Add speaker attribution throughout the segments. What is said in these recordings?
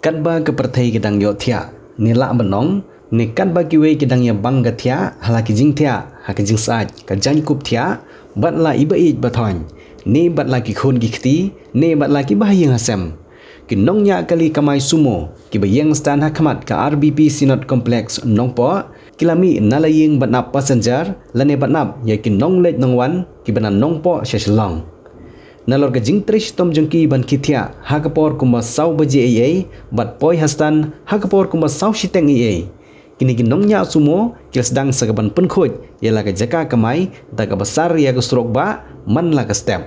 Speaker 1: Kan ba ke perthai kedang yo thia nila benong ne kan ba ki we kedang ya bang ga thia hala ki jing thia ha ki jing saj ka jan kup thia bat la iba ij bathon ne bat la ki khon ki khti ne bat la ki ba yang hasam ki nong nya kali kamai sumo ki ba yang stan ha khamat ka RBP Synod Complex nong po kilami nalaying bat nap passenger lane bat nap ye ki nong lej nong wan ki bana nong po sheshlong nalor ka jing trish tom jengki ban kithia hakapor kuma sau baji ai bat poi hastan hakapor kuma sau shiteng ai kini ginong nya sumo kils dang sagaban pen khoj yela ka jaka kamai da ka besar ya ka strok ba man la ka step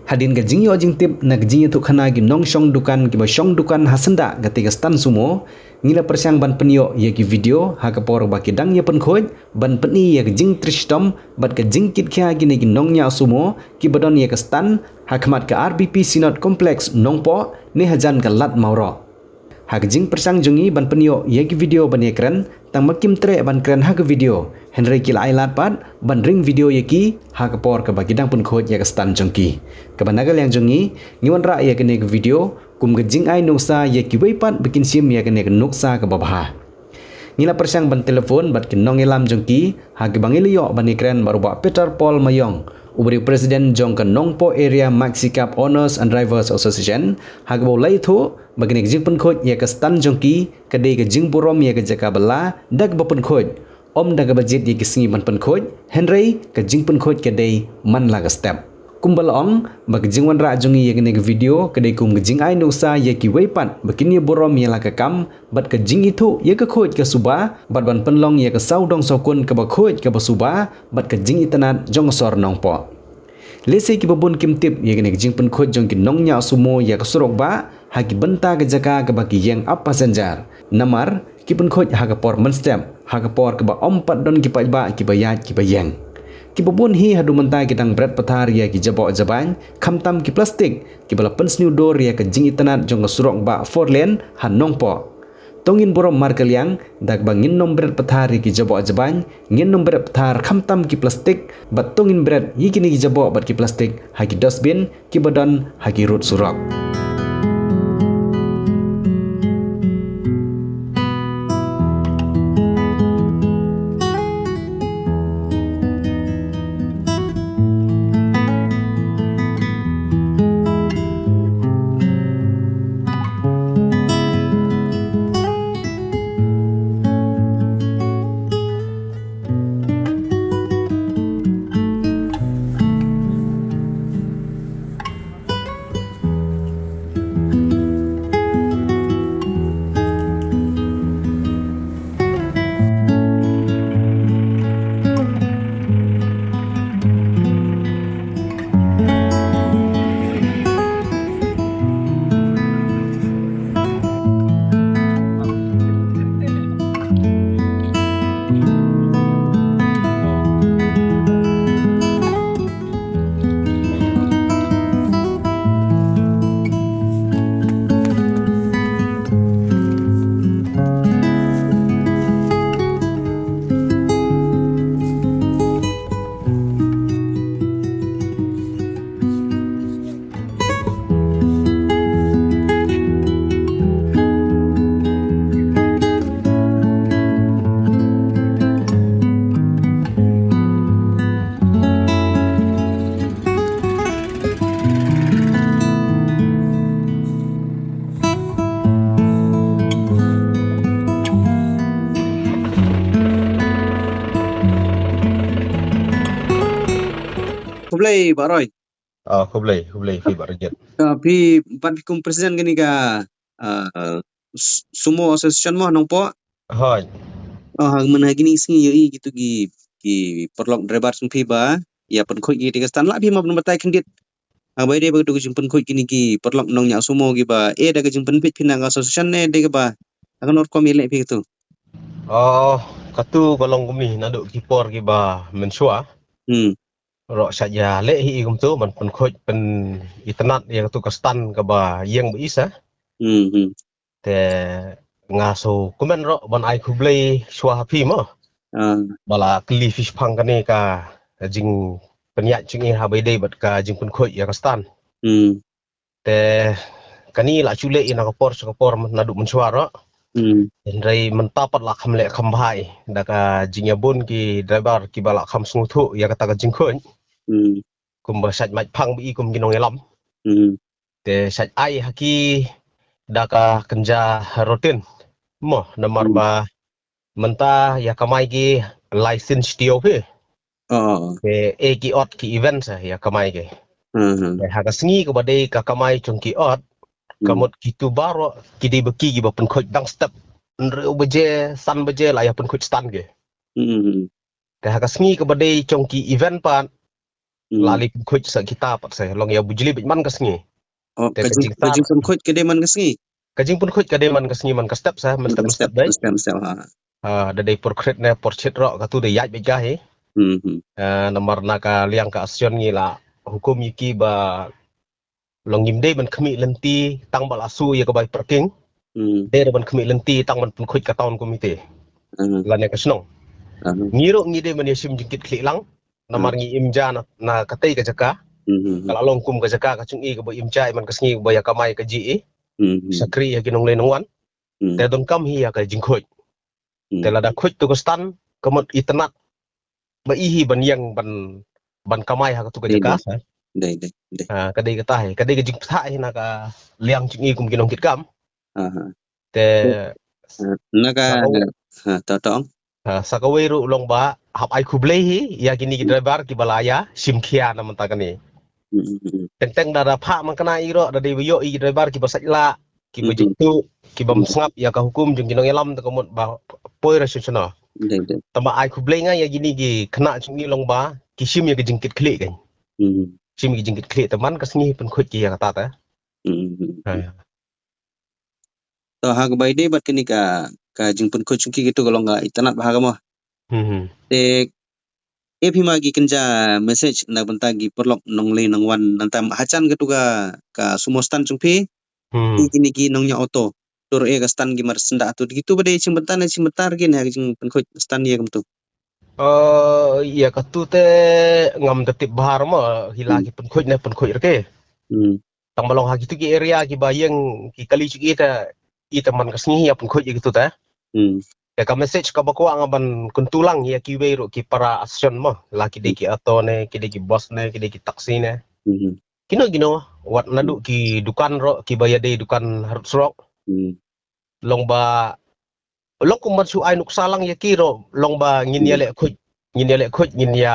Speaker 1: hadin ka jing yo jing tip na jing tu khana ginong shong dukan ki ba shong dukan hasanda ga tiga stan sumo ngila persyang ban penyo ye ki video hakapor ba ki dang ya pen khoj ban peni ya ka jing trish tom bat ka jing kit kha kini ginong nya sumo ki badon ya ka stan hakmat ke RBP Synod Complex nongpo ni hajan ke lat mauro hak jing persang jungi ban penyo ye ki video ban ekran tang makim tre ban kran hak video Henry kil ai lat pat ban ring video ye ki hak por ke bagidang pun khoj ya ke stan jongki ke banagal yang jungi ngiwan ra ye ke ne video kum ke jing ai nuksa ye ki wei pat bikin sim ye ke ne nuksa ke babah ngila persang ban telefon bat ke nong elam jongki hak bangilio ban ekran baruba Peter Paul Mayong Ubri Presiden Jongka Nongpo Area Maxi Cup Owners and Drivers Association hagbo lai thu bagini jing pen khoj ya ka stan jongki kadai ka jing burom ya ka jaka bala dak ba pen khoj om dak ba jit ya ki singi man pen khoj Henry ka jing pen khoj kadai man la ka step kumbal ong bag jing wan ra jongi ya ka video kadai kum jing ai nusa ya ki weipat bakini burom ya la ka kam bat ka jing itu ya ka khoj ka suba bat ban penlong ya ka saudong sokun ka ba khoj ka ba suba bat ka jing itanat jong sor nongpo lese ki babun kim tip ye gene jing pen khoj jong ki nong nya sumo ya ka surok ba ha ki benta ka jaka ka ba ki yang up passenger namar ki pen khoj ha ka por man stem ha ka por ka ba om pat don ki pa ba ki ba yat ki ba yang ki babun hi hadu menta ki tang bret pathar ya ki jabo jaban khamtam ki plastik ki bala pen snu dor ya ka jing itanat jong ka surok ba four lane han nong po tongin borom markel yang dak bangin nom bret pathar ki jabo jaban ngin nom bret pathar khamtam ki plastik bat tongin bret yikini ki jabo bat ki plastik ha ki dustbin ki badan ha ki rut surok Kublai baroy
Speaker 2: Kublai fi barjet.
Speaker 1: pi pan kum presiden gani ka sumo association mo nong po
Speaker 2: Hoi.
Speaker 1: hang men gini singi yoi gitu ki perlok driver sung pi ba ya pen khoj gi tiga stan la pi ma ben batai kendit abai de begitu jing pen khoj gini ki perlok nong nya sumo gi ba da jing pen pit pinang association ne de ba akan or ko mile pi gitu
Speaker 2: Katu balong kumi naduk kipor ki ba mensua. Rok saja le hi kum tu man pen khoj pen itnat yang tu kastan ka ba yang bisa. Te ngaso kumen rok ban ai kublai shwa pi mo. Bala kli fish pang kani ka jing penyak jing ha bai dei bat ka jing pen khoj ya kastan. Te kani la chule ina kapor nadu mensuara Rai mentapat lah kham le kham bhai daka jingyabun ki driver ki bala kham sungthu ya kata ka jingkhun kum ba sat mai phang bi kum ginong elam te sat ai haki daka kenja rutin mo nomor ba menta ya kamai ki license tio pe ke e ki ot ki event sa ya kamai ke ha ka sngi ko badai ka kamai chung ki ot kamot kitu baro kidi beki gi ba pen khoj dang step nre beje san beje la ya pen khoj stan ge ka ha ka sngi ko badai chung ki event pan lali pen khoj sa kita pat sa long ya bujli bit man ka sngi
Speaker 3: kajing pun khoj kede man kasngi
Speaker 2: kajing pun khoj kade man ka sngi man ka step sa man step dai ha da dai por khret ne por chet ro ka tu de yaj be ga he nomor na ka liang ka asion ngi la hukum yiki ba long yim dei ban khmi lenti tang bal asu ya ka bai parking dei ban khmi lenti tang ban pun khoj ka taun komite la ne ka snong ngiro ngi dei man yasim jingkit khli lang nomor ngi imja na katai ka jaka kalau long kum ka jaka ka chung i ka ba imjai man ka sngi ba ya kamai ka ji sakri ya kinong le nongwan te don kam hi ya ka jingkhoj te la da khoj tu ka stan kamot itnat ba ihi ban yang ban kamai ha ka tu ka jaka sa
Speaker 3: dai
Speaker 2: kadai ka tai kadai ka jing tha hina ka liang chung i kum kinong kit kam te
Speaker 3: naga ta tong
Speaker 2: sakawai ru long ba hap ai khublei hi ya kini ki driver ki balaya simkhia na manta kani teng dara pha man kana iro da dei yo i driver ki basaj la ki bejitu ki bam sngap ya ka hukum jung kinong elam ta komot ba poi ra shuchna tamba ai khublei nga ya gini ki khna chung i long ba ki sim ya ki jingkit khli kan sim ki jingkit khli teman ka sngi pen khoj ki ya kata ta
Speaker 3: to ha ga bai dei bat kini ka jing pun khoj chung ki gitu kalau nga itanat bahaga mo te ephima gi kenja message na banta gi perlok nongle nongwan nantam hacan gitu ka sumostan chungpi kini gi nongnya auto tur e ga stan gi mar senda atu gitu bade chim bentar gin ha jing pen khoj stan ye gamtu
Speaker 2: ya katu te ngam tetip bahar mo hilagi pen khoj reke tang balong ha gitu ki area ki bayeng ki kali chu ita man ka sngi ya pen khoj gitu ta ya ka message ka bakwa ngaban kuntulang ya ki wei ki para action mo laki de ki ato ne ki de ki boss ne ki de ki taksi ne gino wat nadu ki dukan ro ki bayade dukan harus rok long ba long kumat su ai nuk salang ya ki ro long ba ngin ya le khoj ngin ya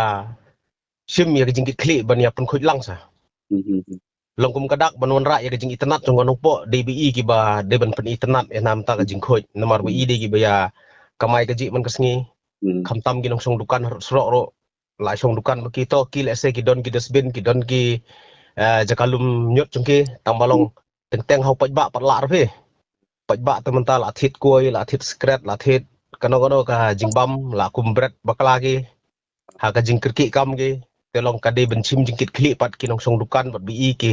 Speaker 2: sim ya jingkit kli ban ya pun khoj lang sa long kum kadak banon ra ya jing internet jong anong po DBI ki ba de ban pen internet ya nam ta ka jing khoj nomor bi de ki ba ya kamai ka ji man ka sngi kham tam gi nong song dukan harus ro la song dukan ba ki to ki le se ki don ki dustbin ki don ki jakalum nyot chung ki tam balong teng hau paj ba pat la re paj ba teman ta la thit koi la thit scratch la thit kano ka jingbam la kumbret bakla ki ha ka jing kirki kam ki telong kade bencim jingkit kli pat ki nong song dukan pat bi ki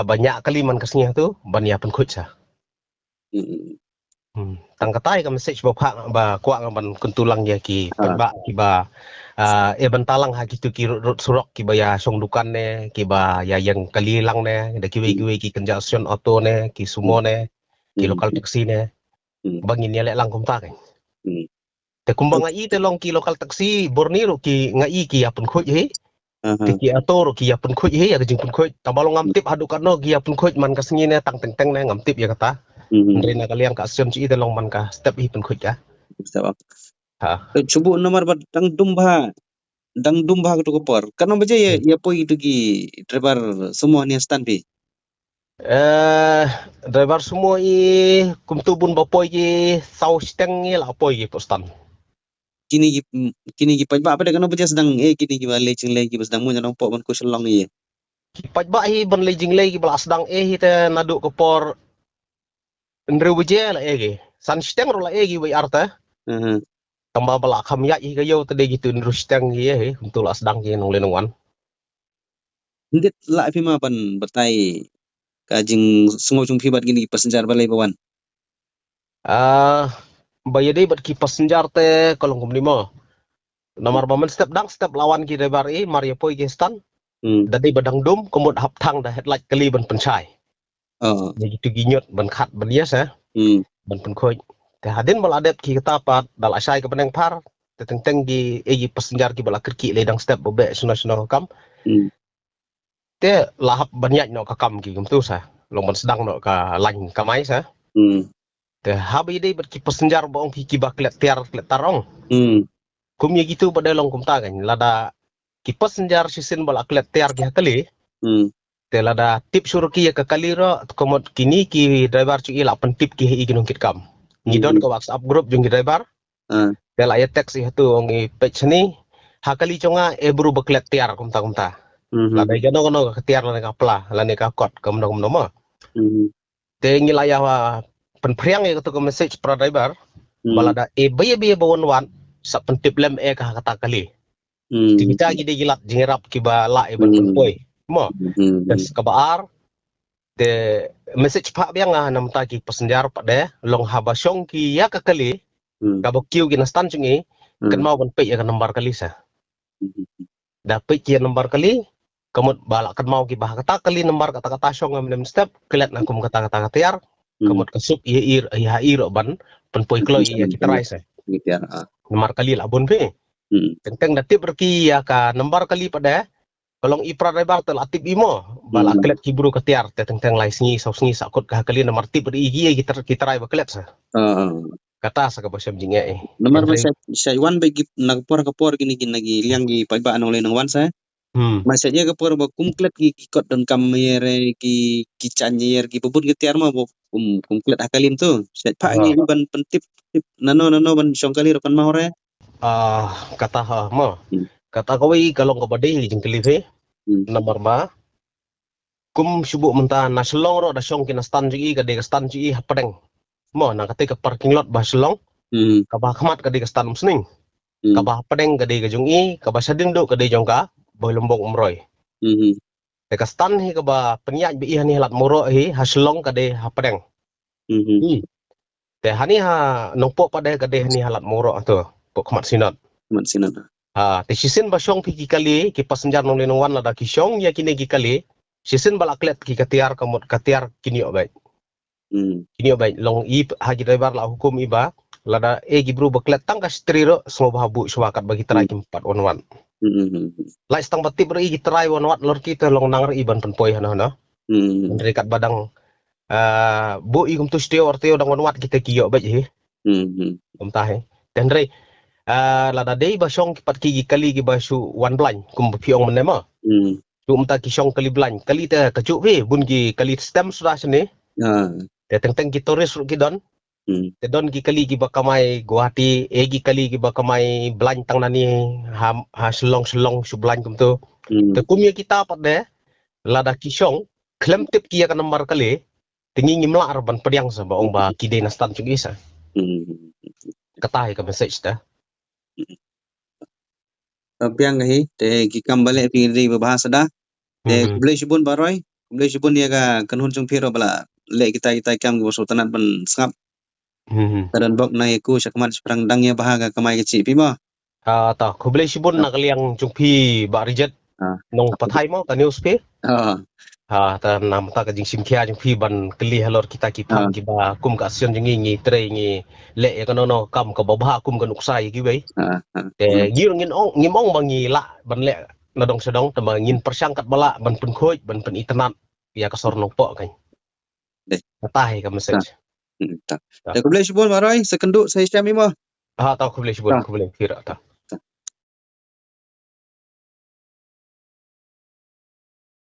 Speaker 2: banyak kali man kasnya tu ban ya pen khoj sa tang katai ka message ba kwa ngaban kuntulang ya ki pat ba ki ba bantalang ha gitu ki rut surok ki ba ya song dukan ne ki ba ya yang kali lang ne da ki we ki congestion auto ne ki sumo ne ki local taxi ne bangin ya le lang kum ta kan te kumbang ai te long ki local taxi borniro ki ngai ki apun khoj he ki ator ki apun khoj he ya jing pun khoj tabalong ngam tip hadu kano ki apun khoj man ka sngi ne tang teng ne ngam tip ya kata ndrena kaliang ka sion chi te long man ka step hi pun khoj ka
Speaker 3: ha chubu nomor bat dang dumba gitu kopor kano baje ya poi itu ki driver semua ni stan pi
Speaker 2: driver semua i kumtu bun bapoi ki sau steng ni la poi ki postan
Speaker 3: kini gi paj ba pada kano baje sedang kini gi bale ching le gi sedang mo nyong po ban ko shalong ye
Speaker 2: paj ba hi ban le jing le ki bala sedang hi te nadu kopor ndre baje la ki san steng ro la ki wi arta tamba bala kham ya hi ga yo te de gitu ndru steng hi kumtu la sedang ki nong le nongwan
Speaker 3: ndit la fi ma ban batai kajing sungo chung phibat gini passenger balai bawan
Speaker 2: bayade bat ki passenger te kolong kum limo nomor baman step lawan ki driver maria poi ki stan dadi badang dum komod hap thang da headlight kali ban penchai Jadi tu ginyot ban khat ban yes ban pun khoj te hadin bal adet ki katapat dal asai ke peneng par te teng gi egi passenger ki bala kirki ledang step bobe suna kam te lahap banyak no ka kam ki tu sa long ban sedang no ka lain kamai sa te habi dei ber ki passenger bong ki baklet tiar klet tarong kum ye gitu pada long kum ta kan lada ki passenger sisin bal aklet tiar ki hakali te lada tip surki ya ka kaliro komod kini ki driver cu ila pen tip ki hi ginung kit kam ngidon ka WhatsApp group jung driver te la ya text hatu ongi page ni hakali chonga e buru baklet tiar kum ta lada gano ka tiar la ka pla la ne ka kot kam no mo te ngilaya wa pen priang ya ka message pra driver balada e baye bawon wan sa pen tip lem e ka kata kali kita gide gilat jingerap ki ba la e ban poi mo des kabar te message pa biang nam ta ki passenger pa de long habasong ki ya ka kali ka bokiu ki nastan chungi kan mau ban pe ya ka nomor kali sa da pe ki nomor kali kamut bala kan mau ki bah kata kali nomor kata song am step kelet na kum kata tiar kamut kasup ya ir ban pen poi klo ya kita rai sa nomor kali la bon pe teng da tip berki ya ka nomor kali pada Kalong ipra driver tel atip imo bala klet kibru ketiar te teng lai sngi sakut ka kali nomor tip ri igi kita rai baklet sa kata sa ka basam jinge
Speaker 3: nomor masa saya wan bagi kapor gini lagi liang gi pa ba nong le nang wan sa masanya kapor ba kumklet gi kot don kamere gi chanyer gi bubun gi tiar ma bo kumklet akalim tu set pa gi ban pentip tip nano ban songkali rokan ma hore
Speaker 2: kata ha mo kata kawi kalong ka badai jing kelive nomor ba kum subu menta na selong ro da song kina stan ji ka de stan ji hapadeng mo na kate ka parking lot ba selong ka ba khamat ka de stan musning ka ba hapadeng ka de ka jungi ka ba sading do ka de jongka boy lombok umroy te ka stan hi ka ba penyaj bi hani lat moro hi haselong ka de hapadeng te hani ha nongpo pada ka de hani halat moro to pok khamat sinat te sisin ba syong pi kali ki passenger nong lenong wan lada ki syong ya kini ki kali sisin bal aklet ki katiar kamut katiar kini obai kini obai long i haji driver la hukum iba lada gi bru baklet tang ka striro semua bahabu swakat bagi terai ki 4 wan lai stang batip ri ki terai wan lor kita long nang ri ban penpoi hana dekat badang bu i kum tu stio orteo dang wan kita ki obai hi tah dan re lada dei ba syong ki pat ki kali ki ba su wan blan kum piong menema tu umta ki syong kali blan kali ta kacuk we bun ki kali stem sudah sini te teng ki toris ru ki don te don ki kali ki ba kamai Guwahati egi kali ki ba kamai blan tang nani ha selong su blan kum tu te kum ya kita pat de lada ki syong klem tip ki ya nomor kali tingi ngimla arban pediang sa ba ong ba ki de nastan chung isa kata ka message ta
Speaker 3: piang hi te ki kambale pi ri bahasa da te kublai shibun baroi kublai shibun dia ka kanhun chung phiro bala le kita kam go sultanat ban sngap taran bok na ku sakmat sprang dang ya bahaga kamai ke chi pi ma
Speaker 2: ta kublai shibun nak liang chung phi ba rijet nong pathai mo ka news pe ta nam ta ka jing sim khia jing phi ban kli halor kita ki phak ki ba kum ka sion jing ngi tre ngi le ka no kam ka ba ba kum ka nuksai ki bai te ngir ngin ong bang ngi la ban le na dong sedong ta ba ngin persangkat bala ban pun khoj ban pun internet ya ka sor nong po kan ta hai ka message
Speaker 3: ta kublai shibun baroi sekendu saya syam imo
Speaker 2: ta kublai shibun kublai kira ta